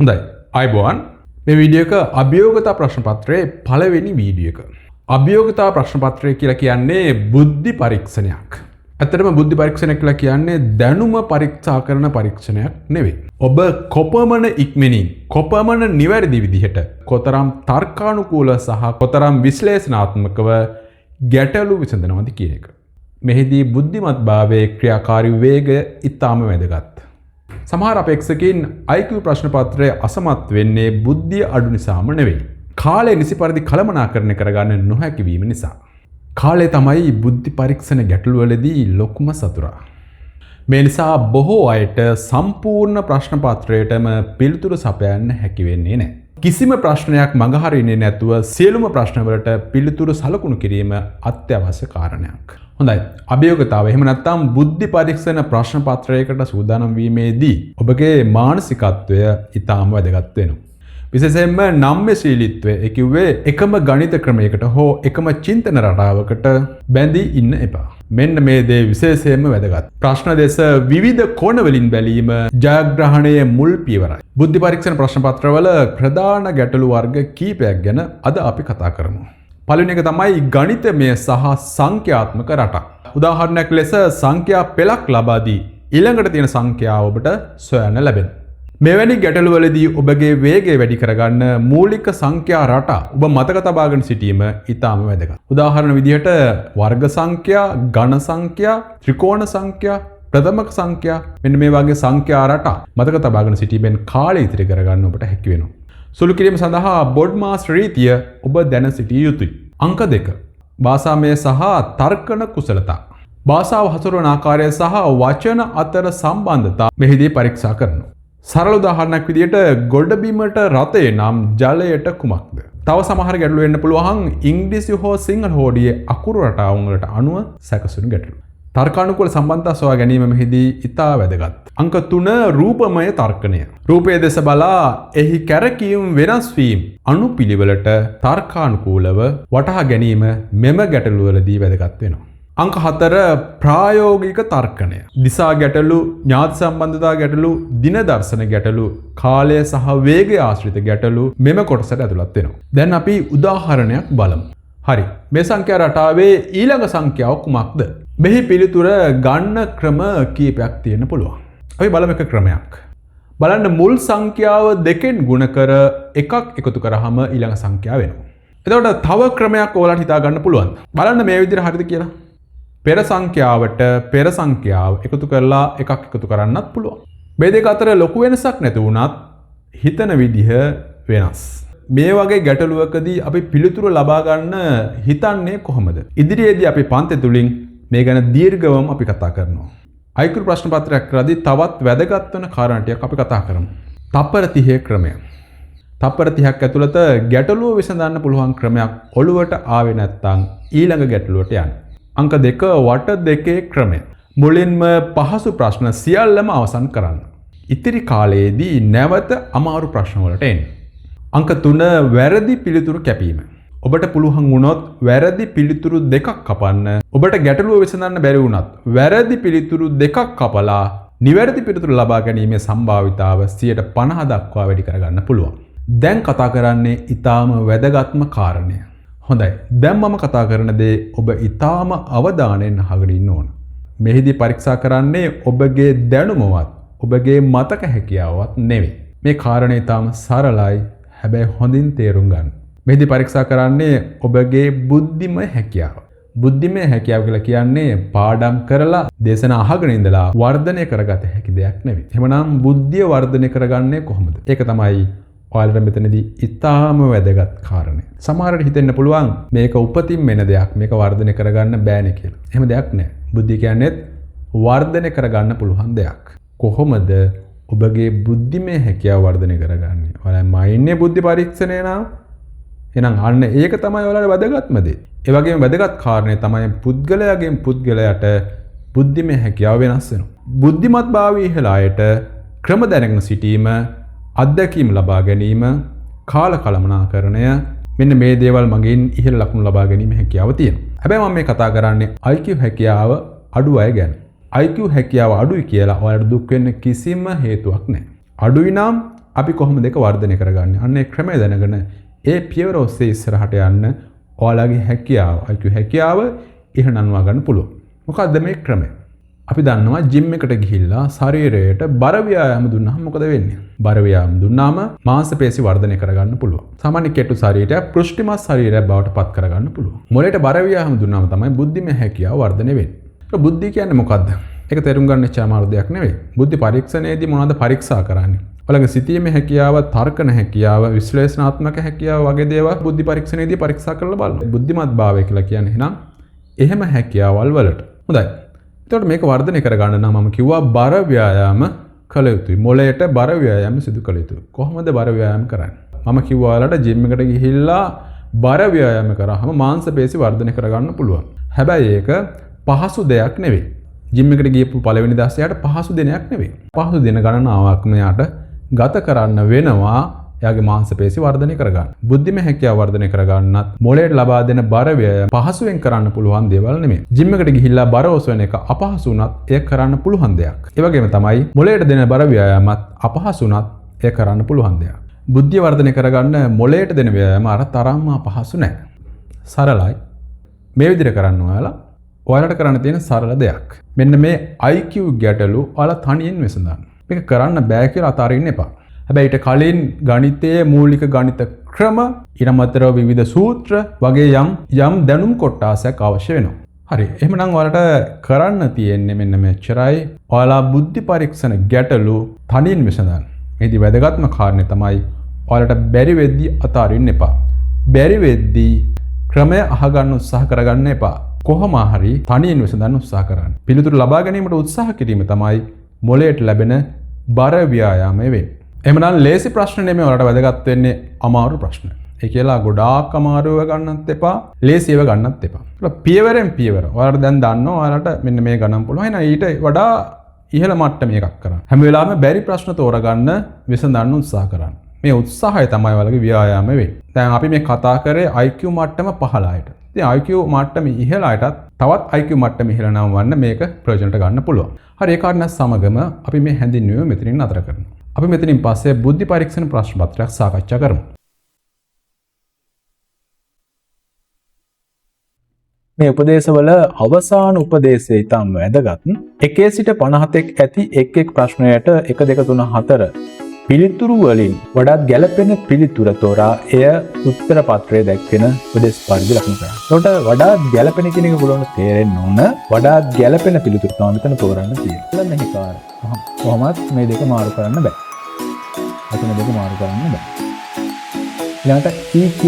හොඳයි. අයබෝවන්. මේ වීඩියෝ එක අභියෝගතා ප්‍රශ්න පත්‍රයේ පළවෙනි වීඩියෝ එක. අභියෝගතා ප්‍රශ්න පත්‍රය කියලා කියන්නේ බුද්ධි පරීක්ෂණයක්. ඇත්තටම බුද්ධි පරීක්ෂණයක් කියලා කියන්නේ දැනුම පරීක්ෂා කරන පරීක්ෂණයක් නෙවෙයි. ඔබ කොපමණ ඉක්මනින් කොපමණ නිවැරදි විදිහට කොතරම් තර්කානුකූල සහ කොතරම් විශ්ලේෂණාත්මකව ගැටලු විසඳනවද කියන එක. මෙහිදී බුද්ධිමත්භාවයේ ක්‍රියාකාරී වේගය ඉතාම වැදගත්. සමහර අපේක්ෂකයින් IQ ප්‍රශ්න පත්‍රය අසමත් වෙන්නේ බුද්ධිය අඩු නිසාම නෙවෙයි. කාලය නිසි පරිදි කළමනාකරණය කරගන්න නොහැකි වීම නිසා. කාලය තමයි බුද්ධි පරීක්ෂණ ගැටලුවලදී ලොකුම සතුරා. මේ නිසා බොහෝ අයට සම්පූර්ණ ප්‍රශ්න පත්‍රයටම පිළිතුරු සපයන්න හැකි වෙන්නේ නැහැ. කිසිම ප්‍රශ්නයක් මඟහරින්නේ නැතුව සියලුම ප්‍රශ්නවලට පිළිතුරු සලකුණු කිරීම අත්‍යවශ්‍ය කාරණයක්. හොඳයි. අභියෝගතාව එහෙම නැත්නම් බුද්ධි පරීක්ෂණ ප්‍රශ්න පත්‍රයකට සූදානම් වීමේදී ඔබගේ මානසිකත්වය ඊටාම වැදගත් වෙනවා. විශේෂයෙන්ම නම්‍යශීලීත්වය ඒ කිව්වේ එකම ගණිත ක්‍රමයකට හෝ එකම චින්තන රටාවකට බැඳී ඉන්න එපා. මෙන්න මේ දේ විශේෂයෙන්ම වැදගත්. ප්‍රශ්න දෙස විවිධ කෝණ වලින් බැලීම ජයග්‍රහණයේ මුල් පියවරයි. බුද්ධි පරීක්ෂණ ප්‍රශ්න පත්‍රවල ප්‍රධාන ගැටලු වර්ග කීපයක් ගැන අද අපි කතා කරමු. පළවෙනි එක තමයි ගණිතමය සහ සංඛ්‍යාත්මක රටා. උදාහරණයක් ලෙස සංඛ්‍යා පෙළක් ලබා දී ඊළඟට තියෙන සංඛ්‍යාව ඔබට සොයන්න ලැබෙනවා. මෙවැනි ගැටලුවලදී ඔබගේ වේගය වැඩි කරගන්න මූලික සංඛ්‍යා රටා ඔබ මතක තබාගෙන සිටීම ඉතාම වැදගත්. උදාහරණ විදිහට වර්ග සංඛ්‍යා, ඝන සංඛ්‍යා, ත්‍රිකෝණ සංඛ්‍යා, ප්‍රථමක සංඛ්‍යා මෙන්න මේ වගේ සංඛ්‍යා රටා මතක තබාගෙන සිටීමෙන් කාලය ඉතිරි කරගන්න ඔබට හැකි වෙනවා. සුළු කිරීම සඳහා බොඩ්මාස් රීතිය ඔබ දැන සිටිය යුතුයි. අංක 2. භාෂාමය සහ තර්කන කුසලතා. භාෂාව හසුරුවන ආකාරය සහ වචන අතර සම්බන්ධතා මෙහිදී පරීක්ෂා කරනවා. සරල උදාහරණයක් විදිහට ගොඩබිමට රථය නම් ජලයට කුමක්ද? තව සමහර ගැටලු වෙන්න පුළුවන් ඉංග්‍රීසි හෝ සිංහල හෝඩියේ අකුරු රටාවුන් වලට අනුව සැකසුණු ගැටලු. තර්කානුකූල සම්බන්ධතා සොයා ගැනීම මෙහිදී ඉතා වැදගත්. අංක 3 රූපමය තර්කණය. රූපයේ දෙස බලා එහි කැරකීම් වෙනස් වීම අනුපිළිවෙලට තර්කානුකූලව වටහා ගැනීම මෙම ගැටලුවලදී වැදගත් වෙනවා. අංක 4 ප්‍රායෝගික තර්කණය. දිසා ගැටලු, ඥාති සම්බන්ධතා ගැටලු, දින දර්ශන ගැටලු, කාලය සහ වේගය ආශ්‍රිත ගැටලු මෙම කොටසට ඇතුළත් වෙනවා. දැන් අපි උදාහරණයක් බලමු. හරි. මේ සංඛ්‍යා රටාවේ ඊළඟ සංඛ්‍යාව කුමක්ද? මෙහි පිළිතුර ගන්න ක්‍රම කීපයක් තියෙන්න පුළුවන්. අපි බලමු එක ක්‍රමයක්. බලන්න මුල් සංඛ්‍යාව 2කින් ගුණ කර එකක් එකතු කරාම ඊළඟ සංඛ්‍යාව වෙනවා. එතකොට තව ක්‍රමයක් ඔයාලට හිතා ගන්න පුළුවන්. බලන්න මේ විදිහට හරියද කියලා. පෙර සංඛ්‍යාවට පෙර සංඛ්‍යාව එකතු කරලා එකක් එකතු කරන්නත් පුළුවන්. මේ දෙක අතර ලොකු වෙනසක් නැති වුණත් හිතන විදිහ වෙනස්. මේ වගේ ගැටලුවකදී අපි පිළිතුරු ලබා ගන්න හිතන්නේ කොහොමද? ඉදිරියේදී අපි පන්ති තුලින් මේ ගැන දීර්ඝවම අපි කතා කරනවා. IQ ප්‍රශ්න පත්‍රයක් කරද්දී තවත් වැදගත් වෙන කාරණා ටිකක් අපි කතා කරමු. තප්පර 30 ක්‍රමය. තප්පර 30ක් ඇතුළත ගැටලුව විසඳන්න පුළුවන් ක්‍රමයක් ඔළුවට ආවේ නැත්නම් ඊළඟ ගැටලුවට යන්න. අංක 2 වට දෙකේ ක්‍රමය. මුලින්ම පහසු ප්‍රශ්න සියල්ලම අවසන් කරන්න. ඉතිරි කාලයේදී නැවත අමාරු ප්‍රශ්න වලට එන්න. අංක 3 වැරදි පිළිතුරු කැපීම. ඔබට පුළුවන් වුණොත් වැරදි පිළිතුරු දෙකක් කපන්න. ඔබට ගැටලුව විසඳන්න බැරි වුණත් වැරදි පිළිතුරු දෙකක් කපලා නිවැරදි පිළිතුරු ලබා ගැනීමේ සම්භාවිතාව 50% දක්වා වැඩි කරගන්න පුළුවන්. දැන් කතා කරන්නේ ඊටාම වැදගත්ම කාරණය. හොඳයි. දැන් මම කතා කරන දේ ඔබ ඊටාම අවධානයෙන් අහගෙන ඉන්න ඕන. මෙහිදී පරීක්ෂා කරන්නේ ඔබගේ දැනුමවත් ඔබගේ මතක හැකියාවවත් නෙවෙයි. මේ කාරණේ ඊටාම සරලයි. හැබැයි හොඳින් තේරුම් ගන්න. මෙහිදී පරීක්ෂා කරන්නේ ඔබගේ බුද්ධිමය හැකියාව. බුද්ධිමය හැකියාව කියලා කියන්නේ පාඩම් කරලා දේශනා අහගෙන ඉඳලා වර්ධනය කරගත හැකි දෙයක් නෙවෙයි. එහෙමනම් බුද්ධිය වර්ධනය කරගන්නේ කොහොමද? ඒක තමයි ඔයාලට මෙතනදී ඉතාම වැදගත් කාරණේ. සමහරවිට හිතෙන්න පුළුවන් මේක උපතින් මෙන දෙයක්, මේක වර්ධනය කරගන්න බෑනේ කියලා. එහෙම දෙයක් නැහැ. බුද්ධිය කියන්නේ වර්ධනය කරගන්න පුළුවන් දෙයක්. කොහොමද ඔබගේ බුද්ධිමය හැකියාව වර්ධනය කරගන්නේ? ඔයාලා ඉන්නේ බුද්ධි පරීක්ෂණේ නම් එහෙනම් අන්න ඒක තමයි ඔයාලට වැදගත්ම දේ. ඒ වගේම වැදගත් කාරණේ තමයි පුද්ගලයාගෙන් පුද්ගලයාට බුද්ධිමය හැකියාව වෙනස් වෙනවා. බුද්ධිමත්භාවය ඉහළ අයට ක්‍රම දැනගෙන සිටීම, අත්දැකීම් ලබා ගැනීම, කාල කළමනාකරණය මෙන්න මේ දේවල් මගින් ඉහළ ලකුණු ලබා ගැනීම හැකියාව තියෙනවා. හැබැයි මම මේ කතා කරන්නේ IQ හැකියාව අඩු අය ගැන. IQ හැකියාව අඩුයි කියලා ඔයාලට දුක් වෙන්න කිසිම හේතුවක් නැහැ. අඩුයි නම් අපි කොහොමද ඒක වර්ධනය කරගන්නේ? අන්න ඒ ක්‍රමය දැනගෙන ඒ පියවර ඔස්සේ ඉස්සරහට යන්න ඔයාලගේ හැකියාව, IQ හැකියාව ඉහළ නංවා ගන්න පුළුවන්. මොකද්ද මේ ක්‍රමය? අපි දන්නවා ජිම් එකට ගිහිල්ලා ශරීරයට බර ව්‍යායාම දුන්නාම මොකද වෙන්නේ? බර ව්‍යායාම දුන්නාම මාංශ පේශි වර්ධනය කරගන්න පුළුවන්. සාමාන්‍ය කෙටු ශරීරයක් පෘෂ්ටිමත් ශරීරයක් බවට පත් කරගන්න පුළුවන්. මොළයට බර ව්‍යායාම දුන්නාම තමයි බුද්ධිමය හැකියාව වර්ධනය වෙන්නේ. ඒක බුද්ධිය කියන්නේ මොකද්ද? ඒක තේරුම් ගන්න එච්චර අමාරු දෙයක් නෙවෙයි. බුද්ධි පරීක්ෂණයේදී මොනවද පරීක්ෂා කරන්නේ? ඔයාලගේ සිතීමේ හැකියාව, තර්කන හැකියාව, විශ්ලේෂණාත්මක හැකියාව වගේ දේවල් බුද්ධි පරීක්ෂණයේදී පරීක්ෂා කරලා බලනවා. බුද්ධිමත් භාවය කියලා කියන්නේ එහෙනම් එහෙම හැකියාවල් වලට. හොඳයි. එතකොට මේක වර්ධනය කරගන්න නම් මම කිව්වා බර ව්‍යායාම කළ යුතුයි. මොළයට බර ව්‍යායාම සිදු කළ යුතුයි. කොහොමද බර ව්‍යායාම කරන්නේ? මම කිව්වා ඔයාලට ජිම් එකට ගිහිල්ලා බර ව්‍යායාම කරාම මාංශ පේශි වර්ධනය කරගන්න පුළුවන්. හැබැයි ඒක පහසු දෙයක් නෙවෙයි. ජිම් එකට ගියපු පළවෙනි දවසේට පහසු දිනයක් නෙවෙයි. පහසු දින ගණනාවක් මෙයාට ගත කරන්න වෙනවා එයාගේ මාංශ පේශි වර්ධනය කරගන්න. බුද්ධිමය හැකියාව වර්ධනය කරගන්නත් මොළයට ලබා දෙන බර ව්‍යායාම පහසුවෙන් කරන්න පුළුවන් දේවල් නෙමෙයි. ජිම් එකට ගිහිල්ලා බර ඔසවන එක අපහසු වුණත් ඒක කරන්න පුළුවන් දෙයක්. ඒ වගේම තමයි මොළයට දෙන බර ව්‍යායාමත් අපහසු වුණත් ඒක කරන්න පුළුවන් දෙයක්. බුද්ධිය වර්ධනය කරගන්න මොළයට දෙන ව්‍යායාම අර තරම්ම අපහසු නෑ. සරලයි. මේ විදිහට කරන්න ඔයාලට කරන්න තියෙන සරල දෙයක්. මෙන්න මේ IQ ගැටලු ඔයාලා තනියෙන් විසඳන්න. මේක කරන්න බෑ කියලා අතාරින්න එපා. හැබැයි ඊට කලින් ගණිතයේ මූලික ගණිත ක්‍රම ඊටමතරව විවිධ සූත්‍ර වගේ යම් දැනුම් කොටසක් අවශ්‍ය වෙනවා. හරි. එහෙමනම් ඔයාලට කරන්න තියෙන්නේ මෙන්න මෙච්චරයි. ඔයාලා බුද්ධි පරීක්ෂණ ගැටලු තනියෙන් විසඳන්න. මේදී වැදගත්ම කාරණේ තමයි ඔයාලට බැරි වෙද්දී අතාරින්න එපා. බැරි වෙද්දී ක්‍රමය අහගන්න උත්සාහ කරගන්න එපා. කොහොම හරි තනියෙන් විසඳන්න උත්සාහ කරන්න. පිළිතුරු ලබා ගැනීමට උත්සාහ කිරීම තමයි මොළයට ලැබෙන බර ව්‍යායාමය වෙන්නේ. එහෙමනම් ලේසි ප්‍රශ්න නෙමෙයි ඔයාලට වැදගත් වෙන්නේ අමාරු ප්‍රශ්න. ඒ කියලා ගොඩාක් අමාරුව ගන්නත් එපා, ලේසියව ගන්නත් එපා. ඒක පියවරෙන් පියවර. ඔයාලට දැන් දන්නවා ඔයාලට මෙන්න මේ ගණන් පුළුවන්. එහෙනම් ඊට වඩා ඉහළ මට්ටමේ එකක් කරන්න. හැම වෙලාවෙම බැරි ප්‍රශ්න තෝරගන්න විසඳන්න උත්සාහ කරන්න. මේ උත්සාහය තමයි ඔයාලගේ ව්‍යායාමය වෙන්නේ. දැන් අපි මේ කතා කරේ IQ මට්ටම 15ට. ඉතින් IQ මට්ටම ඉහළ අයටත් තවත් IQ මට්ටම ඉහළ නම් වන්න මේක ප්‍රයෝජනට ගන්න පුළුවන්. හරි ඒ කාරණා සමගම අපි මේ හැඳින්වීම මෙතනින් නතර කරනවා. අපි මෙතනින් පස්සේ බුද්ධි පරීක්ෂණ ප්‍රශ්න පත්‍රයක් සාකච්ඡා කරමු. මේ උපදේශවල අවසාන උපදේශය ඉතාම වැදගත්. 1 සිට 57 ඇති එක් ප්‍රශ්නයට 1 2 3 4 පිළිතුරු වලින් වඩාත් ගැළපෙන පිළිතුර තෝරා එය උත්තර පත්‍රයේ දැක්වෙන උපදේශ පරිදි ලකුණු කරන්න. ඒකට වඩාත් ගැළපෙන කියන එක බලන්න තේරෙන්න ඕන. වඩාත් ගැළපෙන පිළිතුර තමයි මෙතන තෝරන්න තියෙන්නේ. මෙහි කාර්ය. කොහොමත් මේ දෙක මාරු කරන්න බෑ. අතන දෙක මාරු කරන්න බෑ. ඊළඟට EQ.